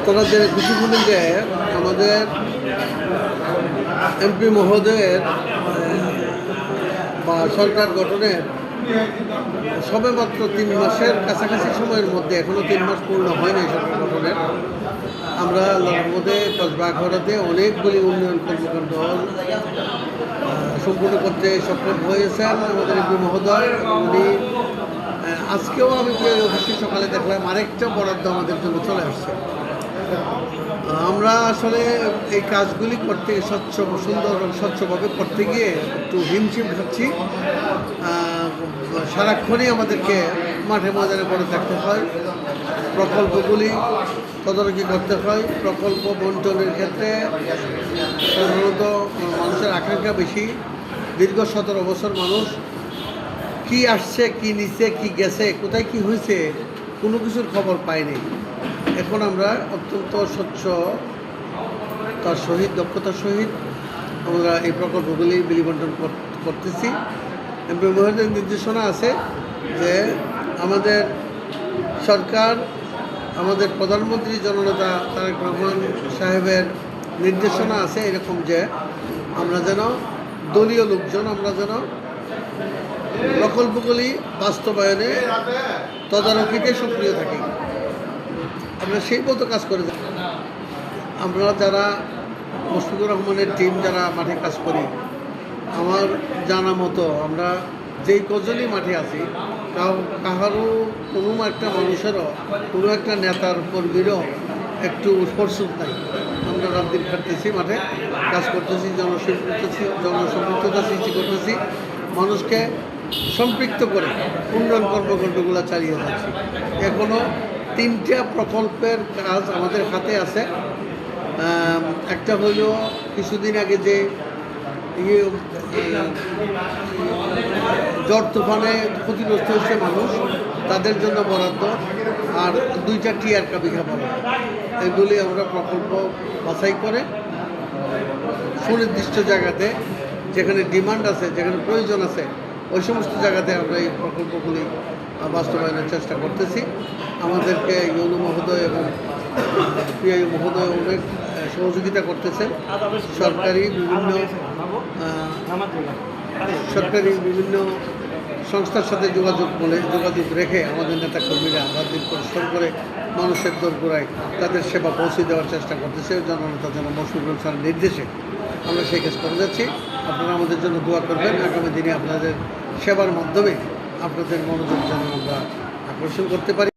আপনারা জেনে খুশি হলেন যে আমাদের এমপি মহোদয়ের বা সরকার গঠনের সবেমাত্র 3 মাসের কাছাকাছি সময়ের মধ্যে, এখনও 3 মাস পূর্ণ হয়নি সরকার গঠনের, আমরা মধ্যে কসবাঘরাতে অনেকগুলি উন্নয়ন কর্মকাণ্ড সম্পূর্ণ করতে সক্ষম হয়েছেন আমাদের এমপি মহোদয়। উনি আজকেও আমি অফিসে সকালে দেখলাম আরেকটা বরাদ্দ আমাদের জন্য চলে আসছে। আমরা আসলে এই কাজগুলি করতে সুন্দর স্বচ্ছভাবে করতে গিয়ে একটু হিমশিম খাচ্ছি। সারাক্ষণই আমাদেরকে মাঠে ময়দানে পড়ে থাকতে হয়, প্রকল্পগুলি তদারকি করতে হয়। প্রকল্প বন্টনের ক্ষেত্রে সাধারণত মানুষের আকাঙ্ক্ষা বেশি। দীর্ঘ 17 বছর মানুষ কি আসছে, কি নিচ্ছে, কি গেছে, কোথায় কি হয়েছে, কোনো কিছুর খবর পায়নি। এখন আমরা অত্যন্ত স্বচ্ছ তার সহিত, দক্ষতার সহিত আমরা এই প্রকল্পগুলি বিলি বন্টন করতেছি। এমপি মহোদয়ের নির্দেশনা আছে যে আমাদের সরকার, আমাদের প্রধানমন্ত্রী জননেতা তারেক রহমান সাহেবের নির্দেশনা আছে এরকম যে আমরা যেন দলীয় লোকজন, আমরা যেন প্রকল্পগুলি বাস্তবায়নে তদারকিতে সক্রিয় থাকি। আমরা সেই মতো কাজ করে যাই। আমরা যারা মুশফিকুর রহমানের টিম যারা মাঠে কাজ করি, আমার জানা মতো আমরা যেই কজনই মাঠে আছি, কাহারও কোনো একটা মানুষেরও, কোনো একটা নেতার কর্মীরও একটু ফরসুক নাই। আমরা রাত দিন খাটতেছি, মাঠে কাজ করতেছি, জনসম্পৃক্ততা সৃষ্টি করতেছি, মানুষকে সম্পৃক্ত করে উন্নয়ন কর্মকাণ্ডগুলো চালিয়ে যাচ্ছি। এখনও 3টা প্রকল্পের কাজ আমাদের হাতে আছে। একটা হইল কিছুদিন আগে যে ঝড় তুফানে ক্ষতিগ্রস্ত হয়েছে মানুষ, তাদের জন্য বরাদ্দ, আর 2টা টিআর কাবিঘা বরাদ্দ। এগুলি আমরা প্রকল্প বাছাই করে সুনির্দিষ্ট জায়গাতে, যেখানে ডিমান্ড আছে, যেখানে প্রয়োজন আছে, ওই সমস্ত জায়গাতে আমরা এই প্রকল্পগুলি বাস্তবায়নের চেষ্টা করতেছি। আমাদেরকে ইউনো মহোদয় এবং পিআইও মহোদয় অনেক সহযোগিতা করতেছেন। সরকারি বিভিন্ন সংস্থার সাথে যোগাযোগ রেখে আমাদের নেতাকর্মীরা রাতদিন পরিশ্রম করে মানুষের দোরগোড়ায় তাদের সেবা পৌঁছে দেওয়ার চেষ্টা করতেছে। জননেতা মুশফিকুর স্যারের নির্দেশে আমরা সেই কাজ করে যাচ্ছি। আপনারা আমাদের জন্য দোয়া করবেন। আগামী দিনে আপনাদের সেবার মাধ্যমে আপনাদের মনোযোগ যেন আমরা আকর্ষণ করতে পারি।